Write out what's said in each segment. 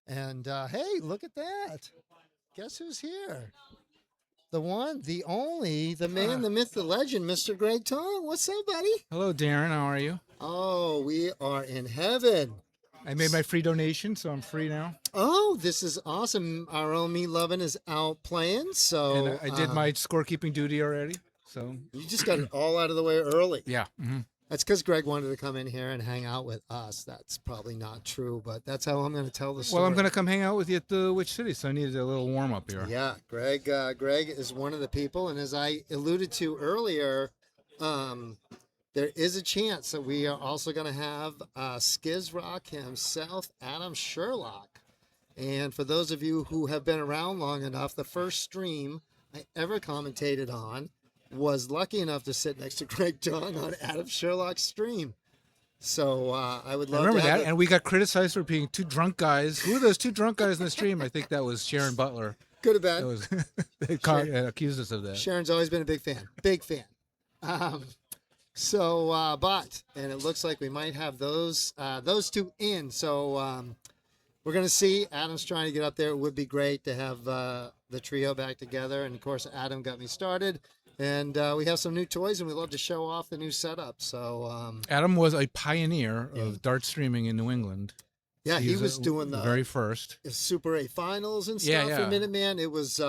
And hey, look at that. Guess who's here? The one, the only, the man, the myth, the legend, Mr. Greg Tong. What's up, buddy? Hello, Darren. How are you? Oh, we are in heaven. I made my free donation, so I'm free now. Oh, this is awesome. Our own Me Lovin' is out playing. And So I did my scorekeeping duty already. So you just got it all out of the way early. yeah. That's because Greg wanted to come in here and hang out with us. That's probably not true, but that's how I'm going to tell the story. Well, I'm going to come hang out with you at the Witch City, so I needed a little warm up here. Yeah, Greg. Greg is one of the people, and as I alluded to earlier, there is a chance that we are also going to have Skiz Rock himself, Adam Sherlock. And for those of you who have been around long enough, the first stream I ever commentated on was lucky enough to sit next to Greg Tong on Adam Sherlock's stream. So I would I love remember to have that, it. and we got criticized for being two drunk guys. Who are those two drunk guys in the stream? I think that was Sharon Butler. Could have That been. was they accused us of that. Sharon's always been a big fan. Big fan. And it looks like we might have those two in. So we're going to see. Adam's trying to get up there. It would be great to have the trio back together. And, of course, Adam got me started. And we have some new toys, and we love to show off the new setup. So, Adam was a pioneer of dart streaming in New England. yeah, he was doing the very first. Super 8 finals and stuff Yeah, for yeah. Minuteman. It was,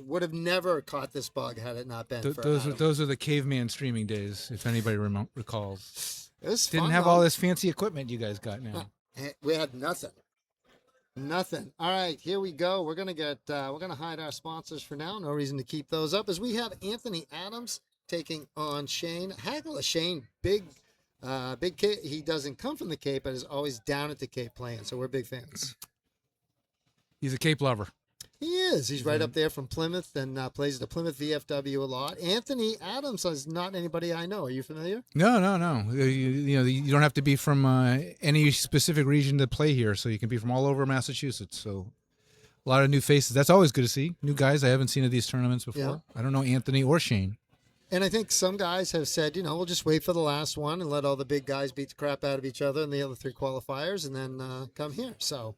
would have never caught this bug had it not been for Adam. Those are the caveman streaming days, if anybody recalls. It was Didn't fun, have though. all this fancy equipment you guys got now. We had nothing. Nothing. All right, here we go. We're gonna hide our sponsors for now. No reason to keep those up, as we have Anthony Adams taking on Shane Hakkila. Shane, big Cape. He doesn't come from the Cape, but is always down at the Cape playing. So we're big fans. He's a Cape lover. He is. He's right up there from Plymouth and plays at the Plymouth VFW a lot. Anthony Adams is not anybody I know. Are you familiar? No. You don't have to be from any specific region to play here, so you can be from all over Massachusetts. So a lot of new faces. That's always good to see. New guys I haven't seen at these tournaments before. Yeah. I don't know Anthony or Shane. And I think some guys have said, we'll just wait for the last one and let all the big guys beat the crap out of each other in the other 3 qualifiers and then come here. So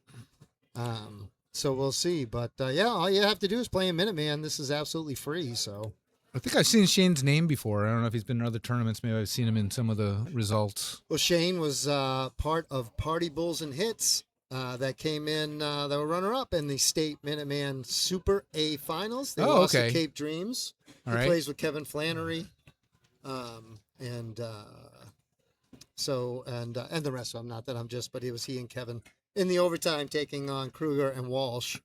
we'll see. But, all you have to do is play a Minuteman. This is absolutely free. So I think I've seen Shane's name before. I don't know if he's been in other tournaments. Maybe I've seen him in some of the results. Well, Shane was part of Party Bulls and Hits that came in. They were runner-up in the State Minuteman Super A Finals. They lost to Cape Dreams. All he right. plays with Kevin Flannery. And the rest of them. Not that I'm just, but he and Kevin in the overtime taking on Kruger and Walsh.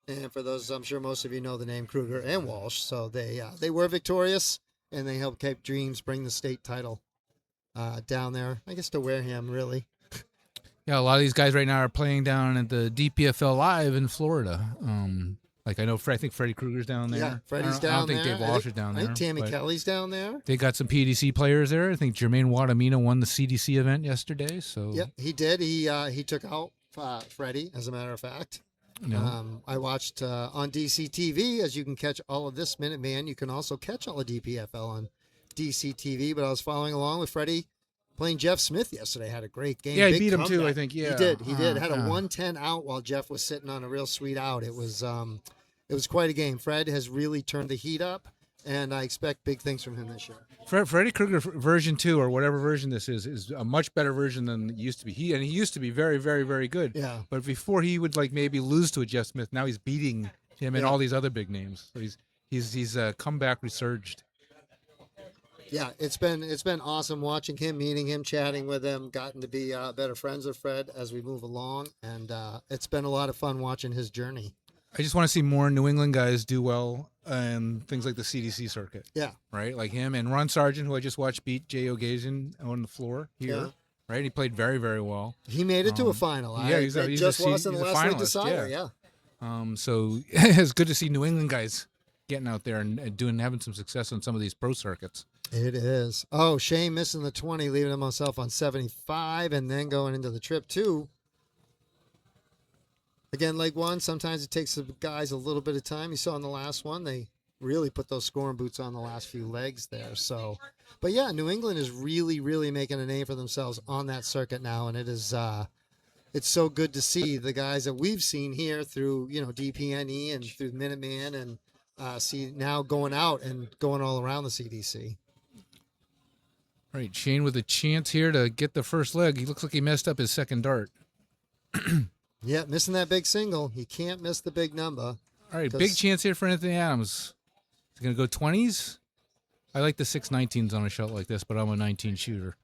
And for those, I'm sure most of you know the name Kruger and Walsh. So they were victorious, and they helped Cape Dreams bring the state title down there. I guess to Wareham, really. Yeah, a lot of these guys right now are playing down at the DPFL Live in Florida. Like I think Freddie Kruger's down there. Yeah, Freddie's I down don't think there. Dave Walsh is down there. I think Tammy but Kelly's down there. They got some PDC players there. I think Jermaine Wadamina won the CDC event yesterday. So Yep, he did. He took out Freddie, as a matter of fact. No. I watched on DC TV, as you can catch all of this Minuteman. You can also catch all of DPFL on DC TV. But I was following along with Freddie playing Jeff Smith yesterday. Had a great game. Yeah, he Big beat him too, comeback. I think. Yeah. He did. Had a 110 out while Jeff was sitting on a real sweet out. It was quite a game. Fred has really turned the heat up, and I expect big things from him this year. Freddie Krueger version 2, or whatever version this is a much better version than it used to be. He used to be very, very, very good. Yeah. But before he would maybe lose to a Jeff Smith. Now he's beating him and all these other big names. So he's come back resurged. Yeah, it's been awesome watching him, meeting him, chatting with him, gotten to be better friends with Fred as we move along, and it's been a lot of fun watching his journey. I just want to see more New England guys do well and things like the CDC circuit. Yeah. Right? Like him and Ron Sargent, who I just watched beat Jay O'Gazian on the floor here. Yeah. Right? He played very, very well. He made it to a final. Yeah, he's just lost in the last league decider. Yeah. So it's good to see New England guys getting out there and having some success on some of these pro circuits. It is. Oh, Shane missing the 20, leaving himself on 75, and then going into the trip two. Again, leg one, sometimes it takes the guys a little bit of time. You saw in the last one, they really put those scoring boots on the last few legs there. So, but yeah, New England is really, really making a name for themselves on that circuit now, and it's it's so good to see the guys that we've seen here through, DPNE and through Minuteman and see now going out and going all around the CDC. All right, Shane with a chance here to get the first leg. He looks like he messed up his second dart. Yeah, missing that big single. You can't miss the big number. All right, big chance here for Anthony Adams. Is he going to go 20s? I like the 619s on a shot like this, but I'm a 19 shooter.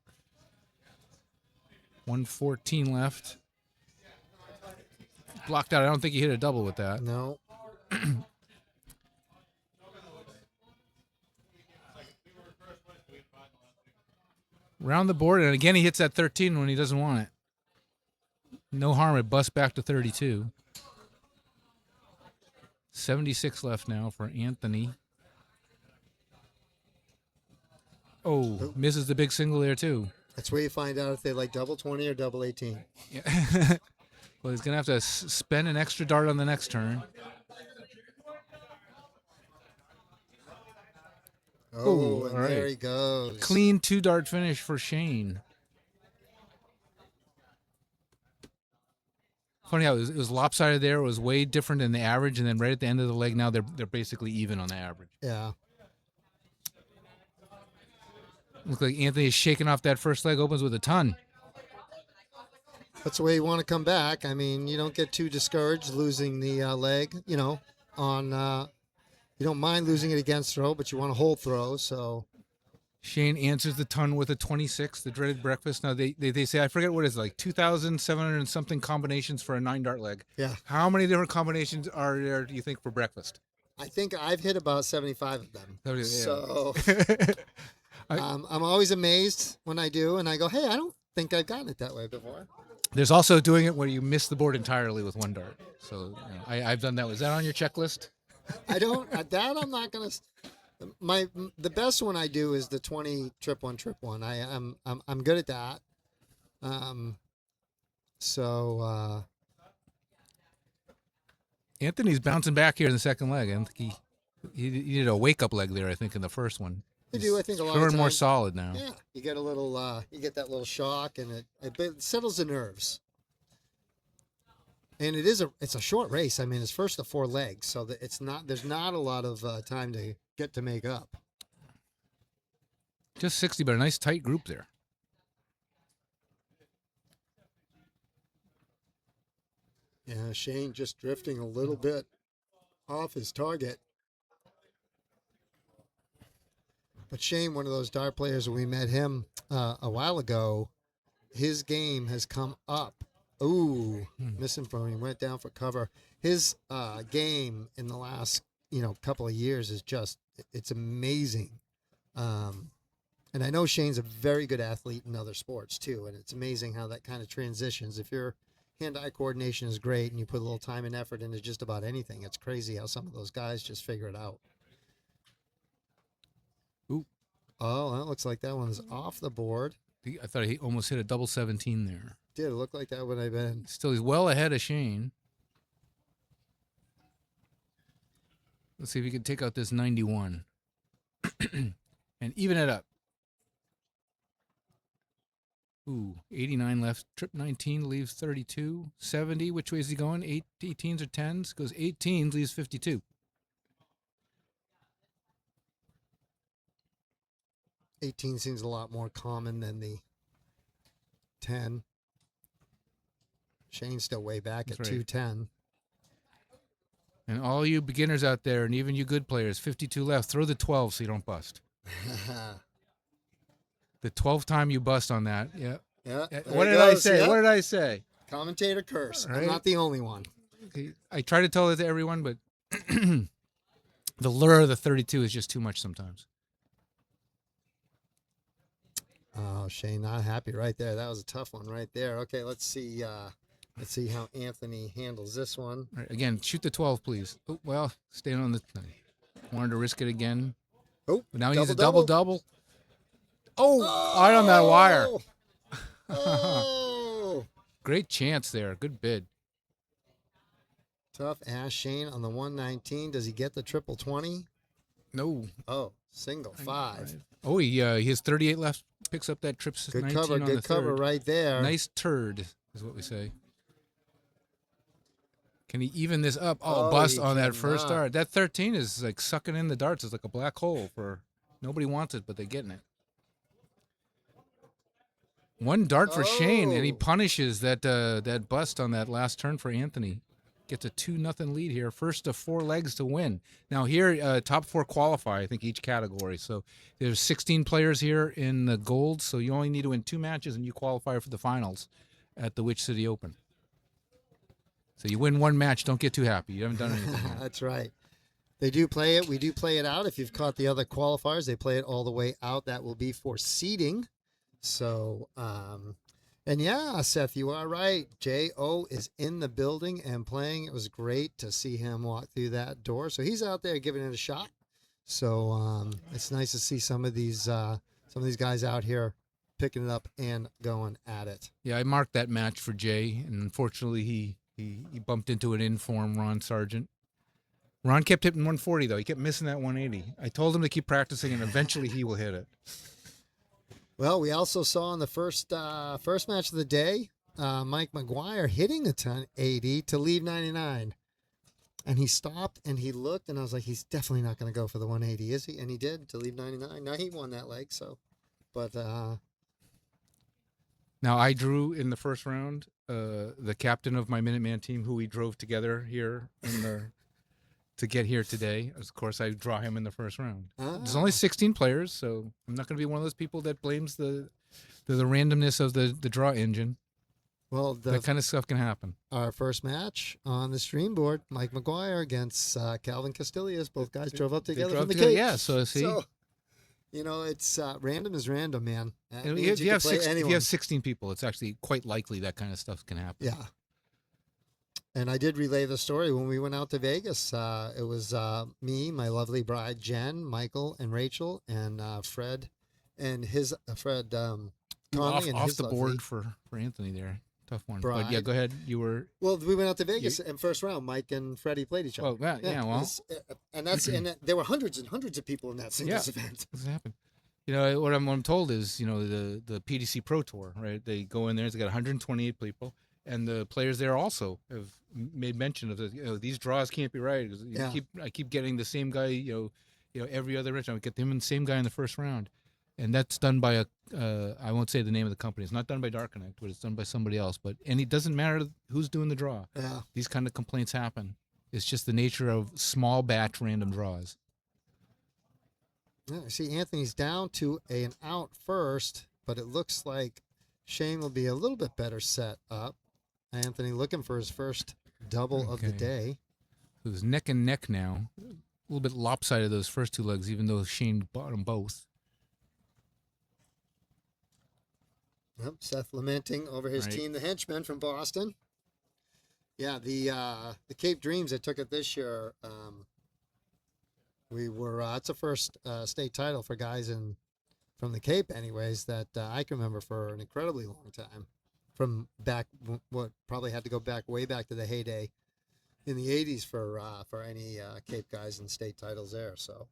114 left. Blocked out. I don't think he hit a double with that. No. Round the board, and again he hits that 13 when he doesn't want it. No harm, it busts back to 32. 76 left now for Anthony. Oh, misses the big single there too. That's where you find out if they like double 20 or double 18. Yeah. Well, he's going to have to spend an extra dart on the next turn. Oh, and all right. there he goes. Clean 2-dart finish for Shane. Funny how it was lopsided there. It was way different than the average, and then right at the end of the leg, now they're basically even on the average. Yeah. Looks like Anthony is shaking off that first leg, opens with a ton. That's the way you want to come back. I mean, you don't get too discouraged losing the leg, on you don't mind losing it against throw, but you want to hold throw, so. Shane answers the ton with a 26, the dreaded breakfast. Now, they say, I forget what it is, like 2,700 and something combinations for a 9-dart leg. Yeah. How many different combinations are there, do you think, for breakfast? I think I've hit about 75 of them. Yeah. So I'm always amazed when I do, and I go, hey, I don't think I've gotten it that way before. There's also doing it where you miss the board entirely with 1 dart. So I've done that. Was that on your checklist? I don't. That I'm not gonna. The best one I do is the 20 trip one. I'm good at that. Anthony's bouncing back here in the second leg. I think he did a wake up leg there. I think in the first one. I do. I think a lot of times. More times, solid now. Yeah, you get a little. You get that little shock, and it settles the nerves. And it's a short race. I mean, it's first to 4 legs, so that there's not a lot of time to get to make up. Just 60, but a nice tight group there. Yeah, Shane just drifting a little bit off his target. But Shane, one of those dart players, when we met him a while ago, his game has come up. Ooh, missing from him. Went down for cover. His game in the last, couple of years is it's amazing. And I know Shane's a very good athlete in other sports too, and it's amazing how that kind of transitions. If your hand-eye coordination is great and you put a little time and effort into just about anything, it's crazy how some of those guys just figure it out. Ooh. Oh, that looks like that one's off the board. I thought he almost hit a double 17 there. Did it look like that would have been? Still, he's well ahead of Shane. Let's see if he can take out this 91 and even it up. Ooh, 89 left. Trip 19 leaves 32. 70, which way is he going? 18s or 10s? Goes 18s, leaves 52. 18 seems a lot more common than the 10. Shane's still way back at 210. And all you beginners out there, and even you good players, 52 left, throw the 12 so you don't bust. The 12th time you bust on that, yeah. Yeah. What did I say? Yeah. What did I say? Commentator curse. Right? I'm not the only one. Okay. I try to tell it to everyone, but the lure of the 32 is just too much sometimes. Oh, Shane, not happy right there. That was a tough one right there. Okay, let's see how Anthony handles this one. All right, again, shoot the 12, please. Oh, well, staying on the. Wanted to risk it again. Oh, but now he needs a double. Oh, right on that wire. Oh. Great chance there. Good bid. Tough ass Shane on the 119. Does he get the triple 20? No. Oh, single 5. Oh, he has 38 left. Picks up that trip. Good 19 cover. on Good the cover third. right there. Nice turd is what we say. Can he even this up? Oh, Bust he on that first cannot. dart. That 13 is like sucking in the darts. It's like a black hole for nobody wants it, but they're getting it. One dart for Shane, and he Oh. punishes that bust on that last turn for Anthony. Gets a 2-0 lead here. First of 4 legs to win. Now here, top 4 qualify, I think, each category. So there's 16 players here in the gold, so you only need to win 2 matches, and you qualify for the finals at the Witch City Open. So you win 1 match, don't get too happy. You haven't done anything yet. That's right. They do play it. We do play it out. If you've caught the other qualifiers, they play it all the way out. That will be for seeding. So, and yeah, Seth, you are right. J.O. is in the building and playing. It was great to see him walk through that door. So he's out there giving it a shot. So it's nice to see some of these guys out here picking it up and going at it. Yeah, I marked that match for Jay, and unfortunately he bumped into an in-form Ron Sargent. Ron kept hitting 140, though. He kept missing that 180. I told him to keep practicing, and eventually he will hit it. Well, we also saw in the first match of the day, Mike McGuire hitting a 1080 to leave 99. And he stopped and he looked, and I was like, he's definitely not going to go for the 180, is he? And he did, to leave 99. Now he won that leg, so. But now I drew in the first round the captain of my Minuteman team, who we drove together here to get here today. Of course, I draw him in the first round. There's only 16 players, so I'm not going to be one of those people that blames the randomness of the draw engine. well, That kind of stuff can happen. our first match on the stream board, Mike McGuire against Calvin Castillas. Both guys drove up They together drove from the together, Cape. yeah, so see. So, it's random is random, man. That And means if you can have play if you anyone. have 16 people, it's actually quite likely that kind of stuff can happen. Yeah. And I did relay the story when we went out to Vegas. It was me, my lovely bride Jen, Michael, and Rachel, and Fred, and his Fred Conley and Off his the lovely board for Anthony there. Tough one. But yeah, bride. go ahead. You were. Well, we went out to Vegas in first round. Mike and Freddie played each other. Well, yeah, well. And there were hundreds and hundreds of people in that singles event. What's happened? What I'm told is, the PDC Pro Tour, right? They go in there. They got 128 people, and the players there also have made mention of these draws can't be right. I keep getting the same guy, every other round. I get him and the same guy in the first round, and that's done by I won't say the name of the company. It's not done by Dark Connect, but it's done by somebody else. And it doesn't matter who's doing the draw. Yeah. These kind of complaints happen. It's just the nature of small batch random draws. Yeah, see, Anthony's down to an out first, but it looks like Shane will be a little bit better set up. Anthony looking for his first double of the day. So it's neck and neck now. A little bit lopsided those first 2 legs, even though Shane bought them both. Yep, Seth lamenting over his team, the Henchmen from Boston. Yeah, the Cape Dreams that took it this year. We were it's a first state title for guys from the Cape, anyways. That I can remember for an incredibly long time, from back what probably had to go way back to the heyday in the '80s for any Cape guys and state titles there. So.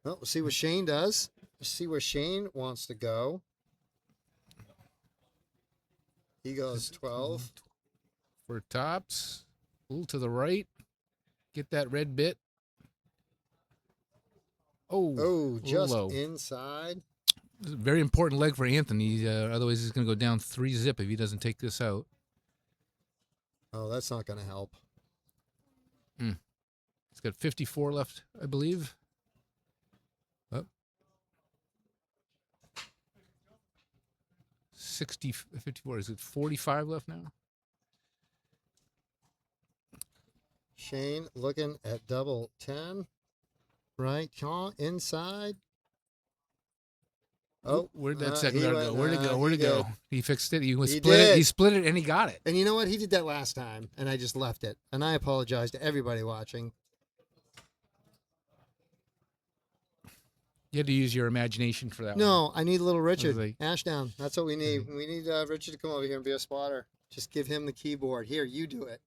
Well, we'll see what Shane does. Let's see where Shane wants to go. He goes 12. For tops, a little to the right. Get that red bit. Oh, just low. inside. This is a very important leg for Anthony. Otherwise, he's going to go down 3-zip if he doesn't take this out. Oh, that's not going to help. He's got 54 left, I believe. 54. Is it 45 left now? Shane looking at double 10. Right, inside. Oh, where'd that second guard go? Where'd it go? Where'd it did. go? He fixed it. He split did. it. He split it, and he got it. And you know what? He did that last time, and I just left it. And I apologize to everybody watching. You had to use your imagination for that one. No, I need a little Richard. like- Ashdown. That's what we need. We need Richard to come over here and be a spotter. Just give him the keyboard. Here, you do it.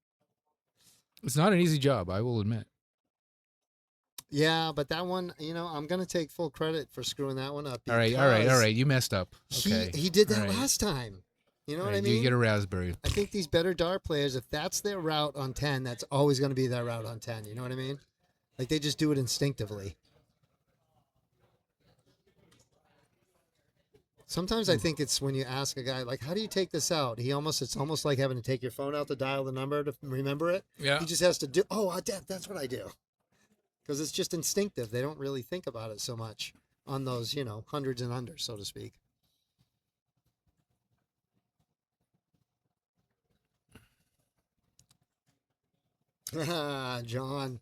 It's not an easy job, I will admit. Yeah, but that one, I'm going to take full credit for screwing that one up. All right. You messed up. Okay. He did that All right. last time. You know what Right, I mean? you get a raspberry. I think these better dart players, if that's their route on 10, that's always going to be their route on 10. You know what I mean? Like they just do it instinctively. Sometimes I think it's when you ask a guy, like, how do you take this out? It's almost like having to take your phone out to dial the number to remember it. Yeah. He just has to do, that's what I do. Because it's just instinctive. They don't really think about it so much on those, hundreds and unders, so to speak. John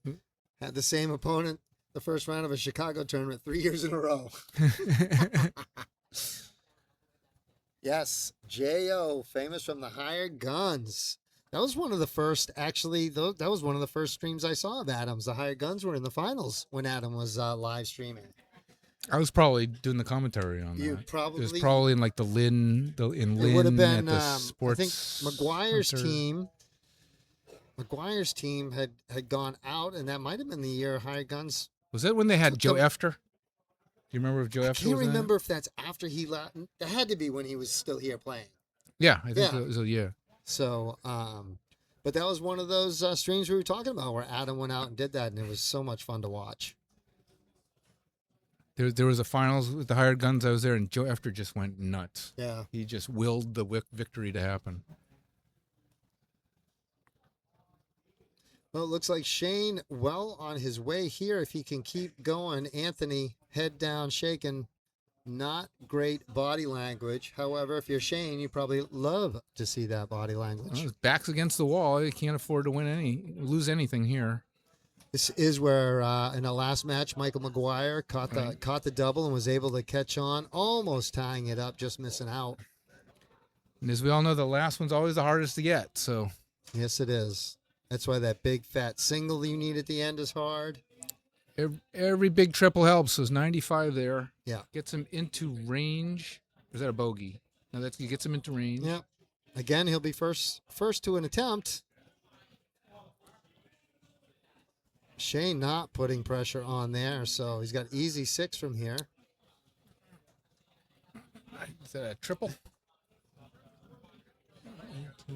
had the same opponent the first round of a Chicago tournament 3 years in a row. Yes, J.O., famous from the Hired Guns. That was one of the first, that was one of the first streams I saw of Adam's. The Hired Guns were in the finals when Adam was live streaming. I was probably doing the commentary on that. It was probably in like the Lynn, it would have been, at the sports. I think McGuire's team had gone out, and that might have been the year Hired Guns. Was that when they had Joe Efter? Do you remember if Joe Efter was I can't remember if that's after he left. That had to be when he was still here playing. Yeah, I think so, yeah. So, but that was one of those streams we were talking about where Adam went out and did that, and it was so much fun to watch. There was a finals with the Hired Guns. I was there, and Joe Efter just went nuts. Yeah. He just willed the victory to happen. Well, it looks like Shane well on his way here if he can keep going. Anthony, head down, shaking. Not great body language. However, if you're Shane, you probably love to see that body language. Well, his back's against the wall. He can't afford to lose anything here. This is where in the last match, Michael McGuire caught the double and was able to catch on, almost tying it up, just missing out. And as we all know, the last one's always the hardest to get. So yes, it is. That's why that big fat single you need at the end is hard. Every big triple helps. So it's 95 there. Yeah. Gets him into range. Or is that a bogey? No, he gets him into range. Yeah. Again, he'll be first to an attempt. Shane not putting pressure on there, so he's got easy 6 from here. Is that a triple?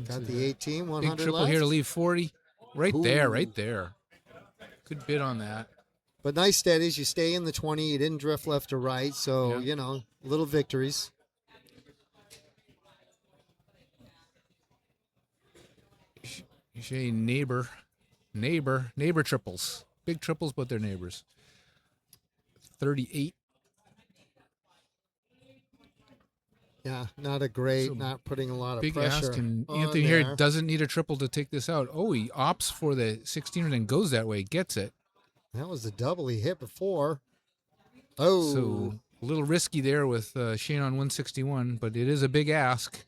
Got the 18, 100 big triple left. here to leave 40. Right Ooh. there. Good bid on that. But nice steadies. You stay in the 20. You didn't drift left or right, so, little victories. Shane, neighbor triples. Big triples, but they're neighbors. 38. Yeah, not putting a lot of big pressure. Ask, and on Anthony there. here doesn't need a triple to take this out. Oh, he opts for the 16 and then goes that way, gets it. That was the double he hit before. Oh. So a little risky there with Shane on 161, but it is a big ask.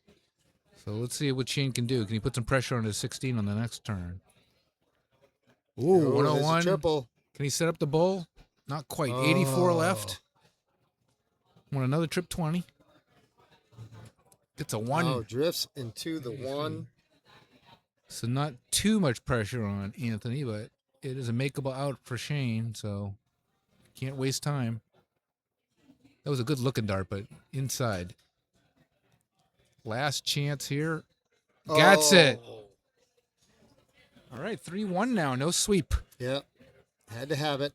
So let's see what Shane can do. Can he put some pressure on his 16 on the next turn? Ooh, 101. Triple. Can he set up the bowl? Not quite. 84 left. Want another trip 20. It's a 1. Oh, drifts into the 1. So not too much pressure on Anthony, but it is a makeable out for Shane, so can't waste time. That was a good looking dart, but inside. Last chance here. Gets it. All right, 3-1 now. No sweep. Yep. Had to have it.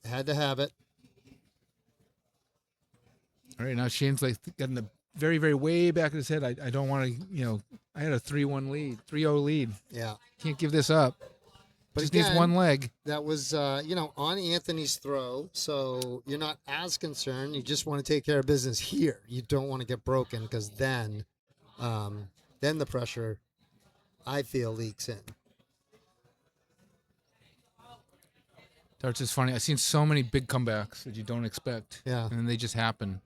All right, now Shane's like getting the very, very way back of his head. I don't want to, I had a 3-1 lead, 3-0 lead. Yeah. Can't give this up. But just again, needs one leg. That was, on Anthony's throw, so you're not as concerned. You just want to take care of business here. You don't want to get broken because then the pressure, I feel, leaks in. Darts is funny. I've seen so many big comebacks that you don't expect. Yeah. And then they just happen.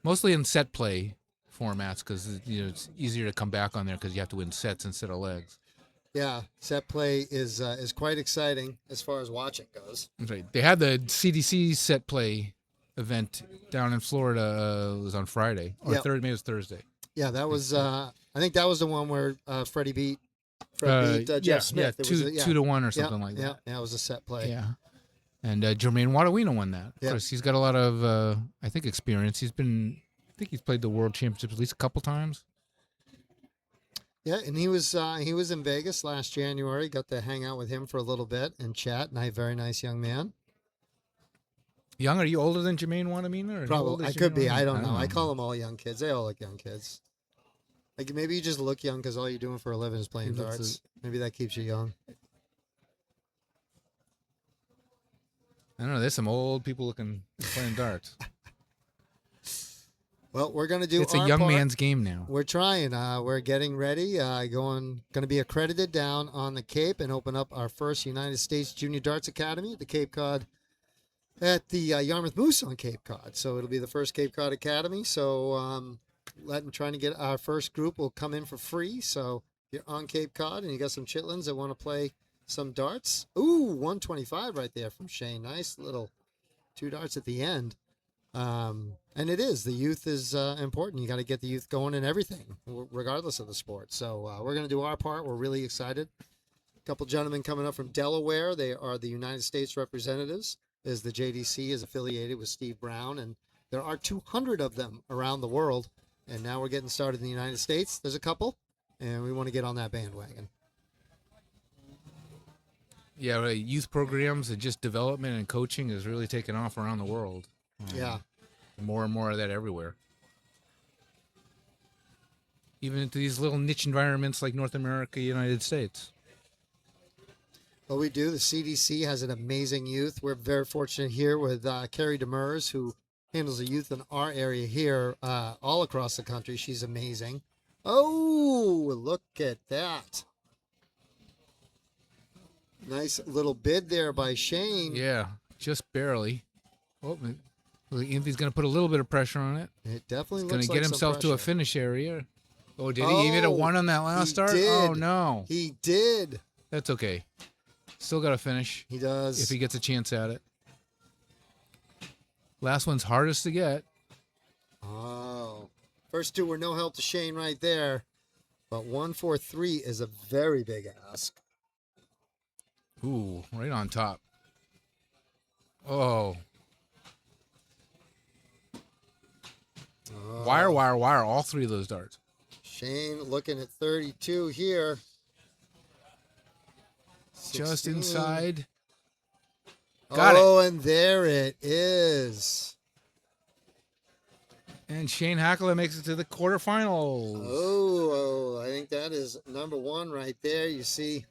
Mostly in set play formats because, it's easier to come back on there because you have to win sets instead of legs. Yeah, set play is quite exciting as far as watching goes. That's right. They had the CDC set play event down in Florida. It was on Friday. Or maybe it was Thursday. Yeah, that was, I think that was the one where Freddie beat Jeff Smith. Yeah, 2-1 or something like that. Yeah, it was a set play. Yeah. And Jermaine Wadawina won that. Of course, he's got a lot of, I think, experience. He's played the World Championships at least a couple times. Yeah, and he was in Vegas last January. Got to hang out with him for a little bit and chat. Very nice young man. Young? Are you older than Jermaine Wanamina? Or how old Probably is I could Jermaine be. I Wanamina? don't know. I call them all young kids. They all look young kids. Like maybe you just look young because all you're doing for a living is playing He looks darts. Maybe that keeps you young. I don't know. There's some old people looking playing darts. Well, we're gonna do. It's a our young part. man's game now. We're trying. We're getting ready. Going to be accredited down on the Cape and open up our first United States Junior Darts Academy at the Cape Cod, at the Yarmouth Moose on Cape Cod. So it'll be the first Cape Cod Academy. So trying to get our first group will come in for free. So if you're on Cape Cod and you got some chitlins that want to play some darts. Ooh, 125 right there from Shane. Nice little 2 darts at the end. And it is. The youth is important. You got to get the youth going in everything, regardless of the sport. So we're going to do our part. We're really excited. A couple gentlemen coming up from Delaware. They are the United States representatives, as the JDC is affiliated with Steve Brown. And there are 200 of them around the world. And now we're getting started in the United States. There's a couple, and we want to get on that bandwagon. Yeah, right. Youth programs and just development and coaching is really taking off around the world. Yeah. More and more of that everywhere. Even into these little niche environments like North America, United States. Well, we do. The CDC has an amazing youth. We're very fortunate here with Carrie Demers, who handles the youth in our area here, all across the country. She's amazing. Oh, look at that. Nice little bid there by Shane. Yeah, just barely. Oh, Anthony's going to put a little bit of pressure on it. It definitely He's looks going to like get himself to a pressure. finish area. Oh, did he? He hit a 1 on that last start? Did. Oh, no. He did. That's okay. Still got to finish. He does. If he gets a chance at it. Last one's hardest to get. Oh. First 2 were no help to Shane right there. But 143 is a very big ask. Ooh, right on top. Oh. Wire, wire, wire. All 3 of those darts. Shane looking at 32 here. Just 16. inside. Got it. And there it is. And Shane Hakkila makes it to the quarterfinals. Oh, I think that is number 1 right there. You see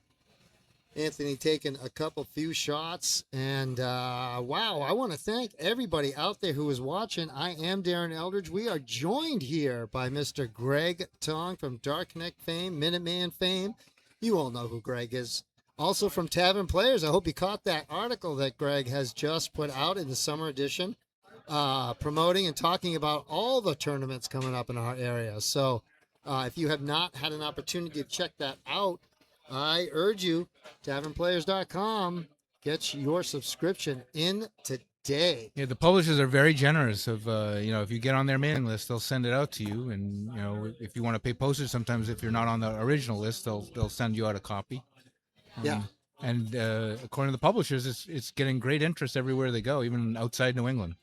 Anthony taking a few shots. And wow, I want to thank everybody out there who is watching. I am Darren Eldridge. We are joined here by Mr. Greg Tong from Dark Connect fame, Minuteman fame. You all know who Greg is. Also from Tavern Players. I hope you caught that article that Greg has just put out in the summer edition, promoting and talking about all the tournaments coming up in our area. So if you have not had an opportunity to check that out, I urge you, tavernplayers.com, get your subscription in today. Yeah, the publishers are very generous. Of if you get on their mailing list, they'll send it out to you. And if you want to pay postage, sometimes if you're not on the original list, they'll send you out a copy. Yeah. And according to the publishers, it's getting great interest everywhere they go, even outside New England.